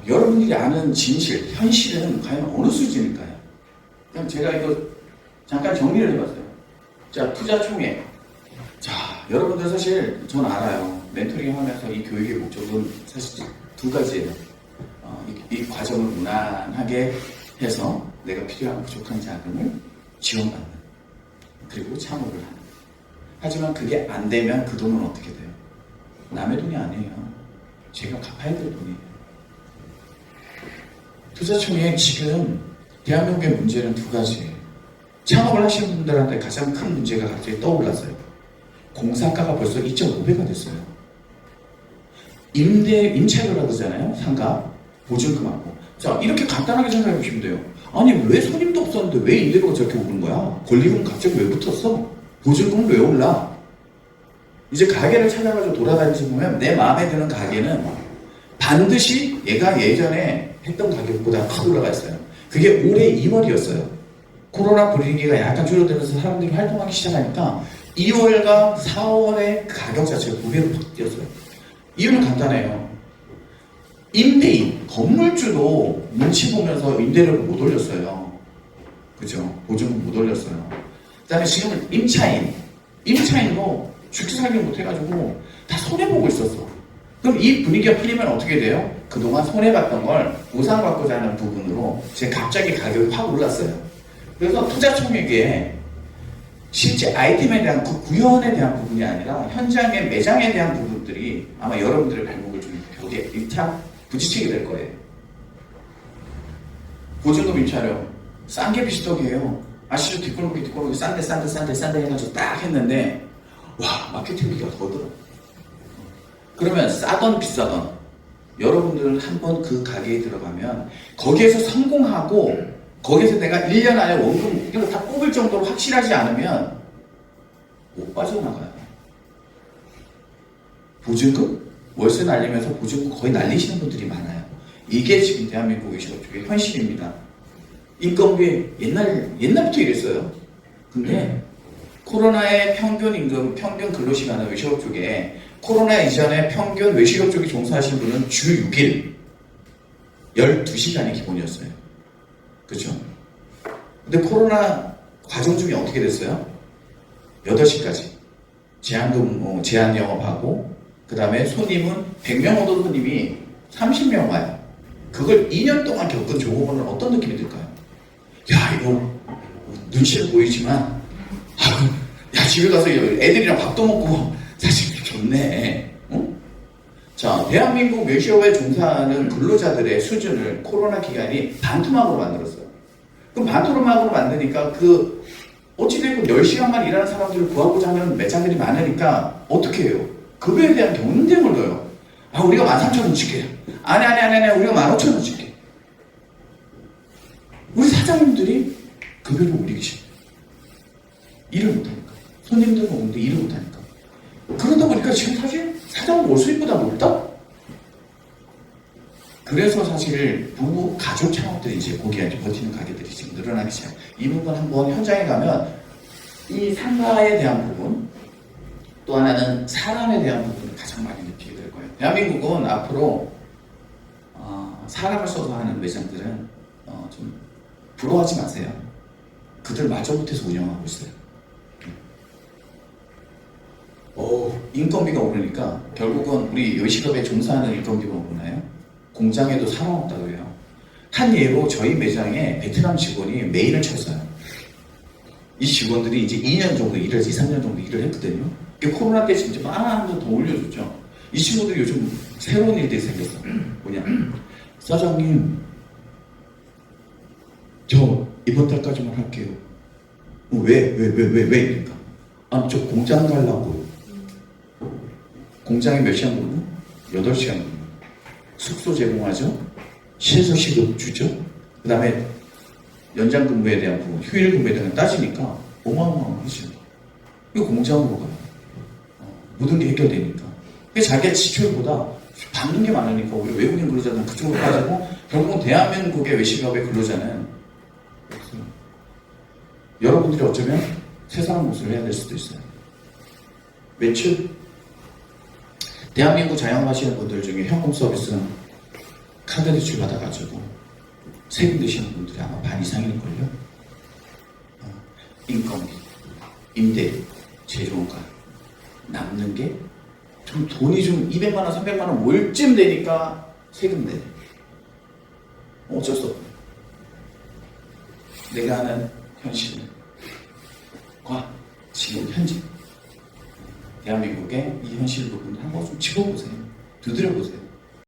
여러분들이 아는 진실, 현실은 과연 어느 수준일까요? 그럼 제가 이거 잠깐 정리를 해봤어요. 자, 투자 총액. 자, 여러분들 사실 전 알아요. 멘토링 하면서 이 교육의 목적은 사실 두 가지예요. 이 과정을 무난하게 해서 내가 필요한 부족한 자금을 지원받는, 그리고 참여를 하는. 하지만 그게 안 되면 그 돈은 어떻게 돼요? 남의 돈이 아니에요. 제가 갚아야 될 돈이에요. 투자총액 지금 대한민국의 문제는 두 가지예요. 창업을 하시는 분들한테 가장 큰 문제가 갑자기 떠올랐어요. 공사가가 벌써 2.5배가 됐어요. 임차료라고 하잖아요. 상가, 보증금하고. 자, 이렇게 간단하게 생각해 보시면 돼요. 아니, 왜 손님도 없었는데 왜 임대료가 저렇게 오른 거야? 권리금 갑자기 왜 붙었어? 보증금은 왜 올라? 이제 가게를 찾아가지고 돌아다니면서 보면 내 마음에 드는 가게는 반드시 얘가 예전에 했던 가격보다 확 올라가 있어요. 그게 올해 2월이었어요. 코로나 분위기가 약간 줄어들면서 사람들이 활동하기 시작하니까 2월과 4월의 가격 자체가 2배로 확 뛰었어요. 이유는 간단해요. 임대인, 건물주도 눈치 보면서 임대료를 못 올렸어요. 그죠? 보증금 못 올렸어요. 그 다음에 지금은 임차인도 죽기 살기 못해가지고 다 손해보고 있었어. 그럼 이 분위기가 풀리면 어떻게 돼요? 그동안 손해봤던 걸 보상받고자 하는 부분으로 지금 갑자기 가격이 확 올랐어요. 그래서 투자총액에 실제 아이템에 대한 그 구현에 대한 부분이 아니라 현장의 매장에 대한 부분들이 아마 여러분들의 발목을 좀 벽에 일차 부딪히게 될 거예요. 보증금 임차료 싼 게 비슷하게요. 아시죠? 뒷골목이 싼데 해가지고 딱 했는데 와, 마케팅비가 더 들어. 그러면 싸던 비싸던 여러분들은 한번 그 가게에 들어가면 거기에서 성공하고 거기에서 내가 1년 안에 원금 이걸 다 뽑을 정도로 확실하지 않으면 못 빠져나가요. 보증금? 월세 날리면서 보증금 거의 날리시는 분들이 많아요. 이게 지금 대한민국의 쪽의 현실입니다. 인건비 옛날부터 이랬어요. 근데 코로나의 평균 임금, 평균 근로시간은 외식업 쪽에 코로나 이전에 평균 외식업 쪽에 종사하신 분은 주 6일 12시간이 기본이었어요. 그렇죠? 근데 코로나 과정 중에 어떻게 됐어요? 8시까지 제한 영업하고 그 다음에 손님은 100명 오던 손님이 30명 와요. 그걸 2년 동안 겪은 조고분은 어떤 느낌이 들까요? 야, 이거 눈치를 보이지만 야, 집에 가서 애들이랑 밥도 먹고 사실 좋네. 어? 자, 대한민국 외식업에 종사하는 근로자들의 수준을 코로나 기간이 반토막으로 만들었어요. 그럼 반토막으로 만드니까 어찌됐건 10시간만 일하는 사람들을 구하고자 하는 매장들이 많으니까 어떻게 해요? 급여에 대한 경쟁을 넣어요. 우리가 13,000원 줄게요. 아니, 우리가 15,000원 줄게. 우리 사장님들이 급여를 올리기 싫어요. 일을 못하니까. 손님들 오는데 일을 못하니까. 그러다 보니까 지금 사실 사장 월수입보다 높다? 그래서 사실 부부 가족 창업들이 이제 거기에 버티는 가게들이 지금 늘어나기 시작해요. 이 부분 한번 현장에 가면 이 상가에 대한 부분, 또 하나는 사람에 대한 부분을 가장 많이 느끼게 될 거예요. 대한민국은 앞으로 사람을 써서 하는 매장들은 좀 부러워하지 마세요. 그들 마저 못해서 운영하고 있어요. 인건비가 오르니까 결국은 우리 요식업에 종사하는 인건비가 오르나요? 공장에도 사람 없다고 해요. 한 예로 저희 매장에 베트남 직원이 메일을 쳤어요. 이 직원들이 이제 2년 정도 2, 3년 정도 일을 했거든요. 코로나 때 진짜 많은 더 올려줬죠. 이 친구들이 요즘 새로운 일들이 생겼어. 뭐냐? 사장님, 저 이번 달까지만 할게요. 왜? 이러니까. 저 공장 가려고요. 공장에 몇 시간 근무? 8시간 근무. 숙소 제공하죠. 시에서 시급 주죠. 그 다음에 연장 근무에 대한 부분, 휴일 근무에 대한 따지니까 어마어마하죠. 이거 공장으로 가요. 모든 게 해결되니까. 자기의 지출보다 받는 게 많으니까 우리 외국인 근로자는 그쪽으로 빠지고 결국은 대한민국의 외식업의 근로자는 없어요. 여러분들이 어쩌면 세상을 몫을 해야 될 수도 있어요. 매출 대한민국 자영업하시는 분들 중에 현금 서비스는 카드 대출 받아가지고 세금 내시는 분들이 아마 반 이상일걸요. 인건비, 임대, 재료가 남는 게 좀 돈이 좀 200만 원, 300만 원 모일 쯤 되니까 세금 내. 어쩔 수 없네. 내가 하는 현실과 지금 현재 대한민국의 이 현실 부분을 한번 좀 짚어보세요. 두드려보세요.